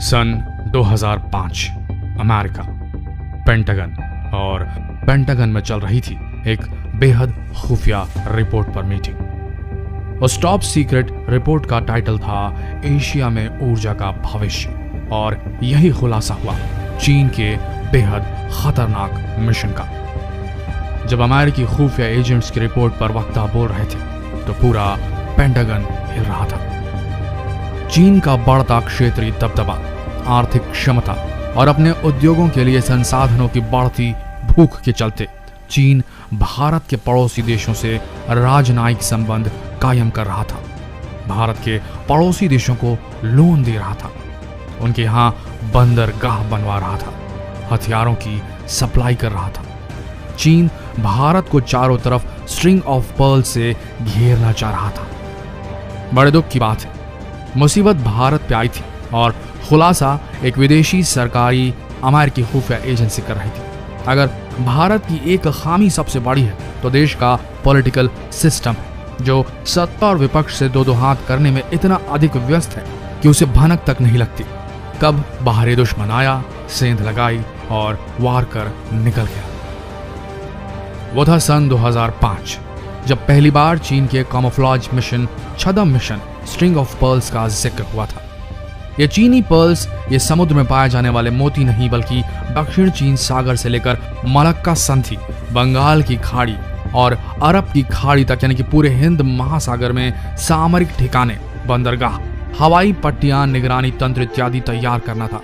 सन 2005 America, pentagon और pentagon में चल रही थी एक बेहद खुफिया रिपोर्ट पर मीटिंग। उस टॉप सीक्रेट रिपोर्ट का टाइटल था एशिया में ऊर्जा का भविष्य, और यही खुलासा हुआ चीन के बेहद खतरनाक मिशन का। जब अमेरिकी खुफिया एजेंट्स की रिपोर्ट पर वक्ता बोल रहे थे तो पूरा पेंटागन हिल रहा था। चीन का बढ़ता क्षेत्रीय दबदबा, आर्थिक क्षमता और अपने उद्योगों के लिए संसाधनों की बढ़ती भूख के चलते चीन भारत के पड़ोसी देशों से राजनयिक संबंध कायम कर रहा था। भारत के पड़ोसी देशों को लोन दे रहा था, उनके यहाँ बंदरगाह बनवा रहा था, हथियारों की सप्लाई कर रहा था। चीन भारत को चारों तरफ स्ट्रिंग ऑफ पर्ल से घेरना चाह रहा था। बड़े दुख की बात है, मुसीबत भारत पे आई थी और खुलासा एक विदेशी सरकारी अमेरिकी खुफिया एजेंसी कर रही थी। अगर भारत की एक खामी सबसे बड़ी है तो देश का पॉलिटिकल सिस्टम, जो सत्ता और विपक्ष से दो हाथ करने में इतना अधिक व्यस्त है कि उसे भनक तक नहीं लगती। कब बाहरी दुश्मन आया, सेंध लगाई और वार कर निकल गया। वो था सन 2005, जब पहली बार चीन के कैमोफ्लेज मिशन छद्म मिशन स्ट्रिंग ऑफ पर्ल्स का जिक्र हुआ था। ये चीनी पर्ल्स ये समुद्र में पाए जाने वाले मोती नहीं, बल्कि दक्षिण चीन सागर से लेकर मलक्का संधि, बंगाल की खाड़ी और अरब की खाड़ी तक, यानी कि पूरे हिंद महासागर में सामरिक ठिकाने, बंदरगाह, हवाई पट्टियां, निगरानी तंत्र इत्यादि तैयार करना था।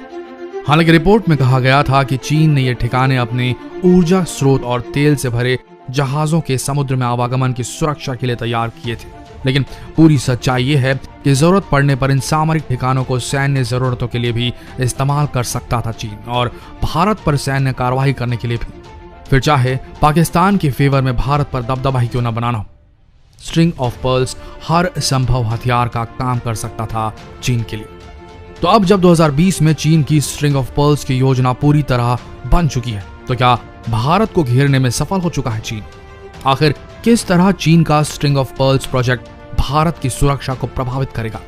हालांकि रिपोर्ट में कहा गया था कि चीन ने ये ठिकाने अपने ऊर्जा स्रोत और तेल से भरे जहाजों के समुद्र में आवागमन की सुरक्षा के लिए तैयार किए थे। लेकिन पूरी सच्चाई ये है कि जरूरत पड़ने पर इन सामरिक ठिकानों को सैन्य जरूरतों के लिए भी इस्तेमाल कर सकता था चीन, और भारत पर सैन्य कार्रवाई करने के लिए भी, फिर चाहे पाकिस्तान के फेवर में भारत पर दबदबा ही क्यों न बनाना हो। स्ट्रिंग ऑफ पर्ल्स हर संभव हथियार का काम कर सकता था चीन के लिए। तो अब जब 2020 में चीन की स्ट्रिंग ऑफ पर्ल्स की योजना पूरी तरह बन चुकी है, तो क्या भारत को घेरने में सफल हो चुका है चीन? आखिर किस तरह चीन का string of pearls project Bharat की सुरक्षा को प्रभावित करेगा?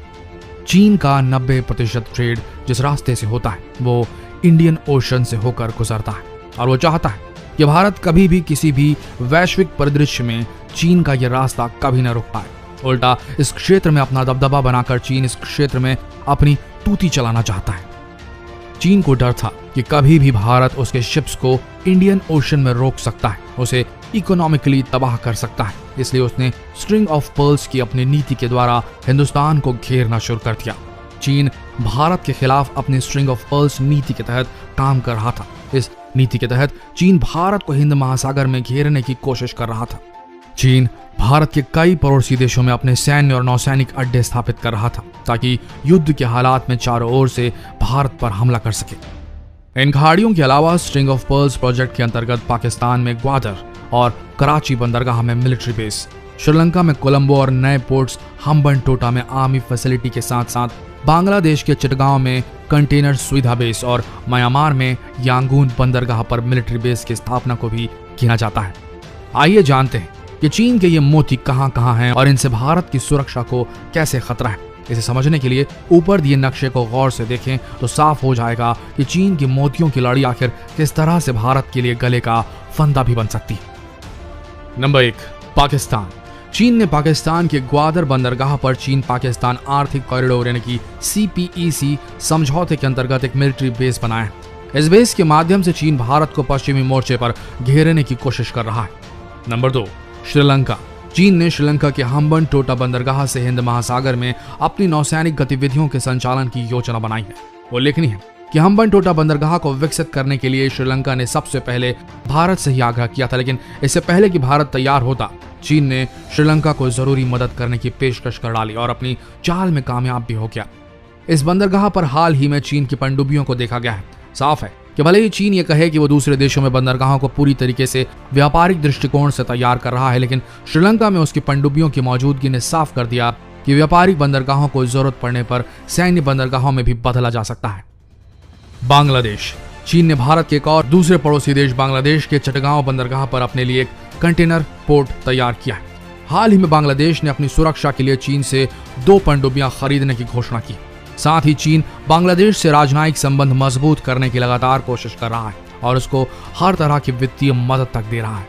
चीन का 90% ट्रेड जिस रास्ते से होता है वो इंडियन ओशन से होकर गुजरता है, और वो चाहता है कि भारत कभी भी किसी भी वैश्विक परिदृश्य में चीन का यह रास्ता कभी न रुक पाए। उल्टा इस क्षेत्र में अपना दबदबा बनाकर चीन इस क्षेत्र में अपनी तूती चलाना चाहता है। चीन को डर था कि कभी भी भारत उसके शिप्स को इंडियन ओशन में रोक सकता है, उसे इकोनॉमिकली तबाह कर सकता है। इसलिए उसने स्ट्रिंग ऑफ पर्ल्स की अपनी नीति के द्वारा हिंदुस्तान को घेरना शुरू कर दिया। चीन भारत के खिलाफ अपनी स्ट्रिंग ऑफ पर्ल्स नीति के तहत काम कर रहा था। इस नीति के तहत चीन भारत को हिंद महासागर में घेरने की कोशिश कर रहा था। चीन भारत के कई पड़ोसी देशों में अपने सैन्य और नौसैनिक अड्डे स्थापित कर रहा था, ताकि युद्ध के हालात में चारों ओर से भारत पर हमला कर सके। इन खाड़ियों के अलावा स्ट्रिंग ऑफ पर्ल्स प्रोजेक्ट के अंतर्गत पाकिस्तान में ग्वादर और कराची बंदरगाह में मिलिट्री बेस, श्रीलंका में कोलंबो और नए पोर्ट्स हम्बनटोटा में आर्मी फैसिलिटी के साथ साथ बांग्लादेश के चिटगांव में कंटेनर सुविधा बेस और म्यांमार में यांगून बंदरगाह पर मिलिट्री बेस की स्थापना को भी किया जाता है। आइए जानते हैं कि चीन के ये मोती कहां कहां हैं और इनसे भारत की सुरक्षा को कैसे खतरा है। इसे समझने के लिए ऊपर दिए नक्शे को गौर से देखें तो साफ हो जाएगा कि चीन की मोतियों की लड़ी आखिर किस तरह से भारत के लिए गले का फंदा भी बन सकती है। नंबर 1, पाकिस्तान। चीन ने पाकिस्तान के ग्वादर बंदरगाह पर चीन पाकिस्तान आर्थिक कॉरिडोर यानी कि CPEC समझौते के अंतर्गत एक मिलिट्री बेस बनाया है। इस बेस के माध्यम से चीन भारत को पश्चिमी मोर्चे पर घेरने की कोशिश कर रहा है। नंबर 2, श्रीलंका। चीन ने श्रीलंका के हम्बनटोटा बंदरगाह से हिंद महासागर में अपनी नौसैनिक गतिविधियों के संचालन की योजना बनाई है। उल्लेखनीय है कि हम्बनटोटा बंदरगाह को विकसित करने के लिए श्रीलंका ने सबसे पहले भारत से ही आग्रह किया था, लेकिन इससे पहले कि भारत तैयार होता, चीन ने श्रीलंका को जरूरी मदद करने की पेशकश कर डाली और अपनी चाल में कामयाब भी हो गया। इस बंदरगाह पर हाल ही में चीन की पनडुब्बियों को देखा गया है। साफ है कि भले ही चीन ये कहे कि वो दूसरे देशों में बंदरगाहों को पूरी तरीके से व्यापारिक दृष्टिकोण से तैयार कर रहा है, लेकिन श्रीलंका में उसकी पनडुब्बियों की मौजूदगी ने साफ कर दिया कि व्यापारिक बंदरगाहों को जरूरत पड़ने पर सैन्य बंदरगाहों में भी बदला जा सकता है। बांग्लादेश। चीन ने भारत के एक और दूसरे पड़ोसी देश बांग्लादेश के चिटगांव बंदरगाह पर अपने लिए एक कंटेनर पोर्ट तैयार किया है। हाल ही में बांग्लादेश ने अपनी सुरक्षा के लिए चीन से 2 पनडुब्बियां खरीदने की घोषणा की। साथ ही चीन बांग्लादेश से राजनयिक संबंध मजबूत करने की लगातार कोशिश कर रहा है और उसको हर तरह की वित्तीय मदद तक दे रहा है।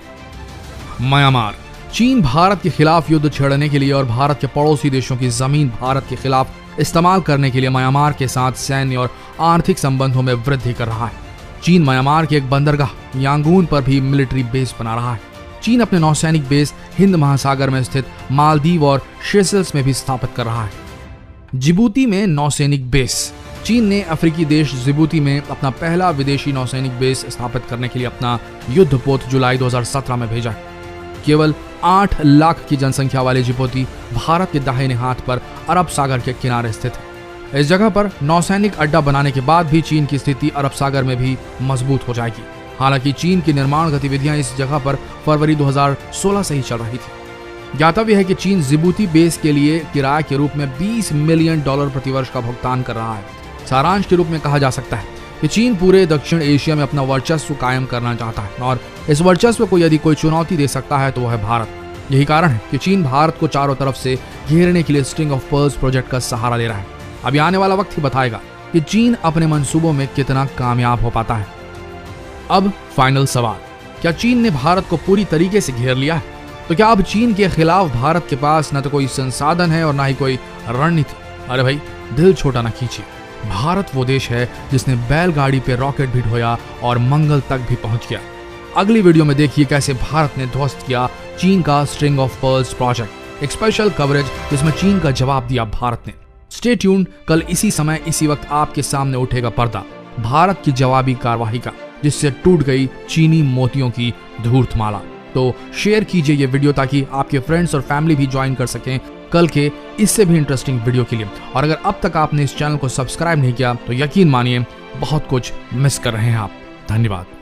म्यांमार। चीन भारत के खिलाफ युद्ध छेड़ने के लिए और भारत के पड़ोसी देशों की जमीन भारत के खिलाफ इस्तेमाल करने के लिए म्यांमार के साथ सैन्य और आर्थिक संबंधों में वृद्धि कर रहा है। चीन म्यांमार के एक बंदरगाह यांगून पर भी मिलिट्री बेस बना रहा है। चीन अपने नौसैनिक बेस हिंद महासागर में स्थित मालदीव और सेशेल्स में भी स्थापित कर रहा है। जिबूती में नौसैनिक बेस। चीन ने अफ्रीकी देश जिबूती में अपना पहला विदेशी नौसैनिक बेस स्थापित करने के लिए अपना युद्धपोत जुलाई 2017 में भेजा है। केवल 8 लाख की जनसंख्या वाले जिबूती भारत के दाहिने हाथ पर अरब सागर के किनारे स्थित है। इस जगह पर नौसैनिक अड्डा बनाने के बाद भी चीन की स्थिति अरब सागर में भी मजबूत हो जाएगी। हालांकि चीन की निर्माण गतिविधियां इस जगह पर फरवरी 2016 से ही चल रही थी। ज्ञातव्य है कि चीन जिबूती बेस के लिए किराए के रूप में $20 मिलियन प्रतिवर्ष का भुगतान कर रहा है। सारांश के रूप में कहा जा सकता है कि चीन पूरे दक्षिण एशिया में अपना वर्चस्व कायम करना चाहता है और इस वर्चस्व को यदि कोई चुनौती दे सकता है तो वह है भारत। यही कारण है कि चीन भारत को चारों तरफ से घेरने के लिए स्ट्रिंग ऑफ पर्ल्स प्रोजेक्ट का सहारा ले रहा है। अभी आने वाला वक्त ही बताएगा कि चीन अपने मंसूबों में कितना कामयाब हो पाता है। अब फाइनल सवाल, क्या चीन ने भारत को पूरी तरीके से घेर लिया है? तो क्या अब चीन के खिलाफ भारत के पास न तो कोई संसाधन है और ना ही कोई रणनीति? अरे भाई, दिल छोटा ना कीजिए। भारत वो देश है जिसने बैलगाड़ी पे रॉकेट भी ढोया और मंगल तक भी पहुंच गया। अगली वीडियो में देखिए कैसे भारत ने ध्वस्त किया चीन का स्ट्रिंग ऑफ पर्ल्स प्रोजेक्ट, एक स्पेशल कवरेज जिसमें चीन का जवाब दिया भारत ने। स्टे ट्यून्ड, कल इसी समय इसी वक्त आपके सामने उठेगा पर्दा भारत की जवाबी कार्यवाही का, जिससे टूट गई चीनी मोतियों की धूर्त माला। तो शेयर कीजिए ये वीडियो ताकि आपके फ्रेंड्स और फैमिली भी ज्वाइन कर सकें कल के इससे भी इंटरेस्टिंग वीडियो के लिए। और अगर अब तक आपने इस चैनल को सब्सक्राइब नहीं किया तो यकीन मानिए बहुत कुछ मिस कर रहे हैं आप। धन्यवाद।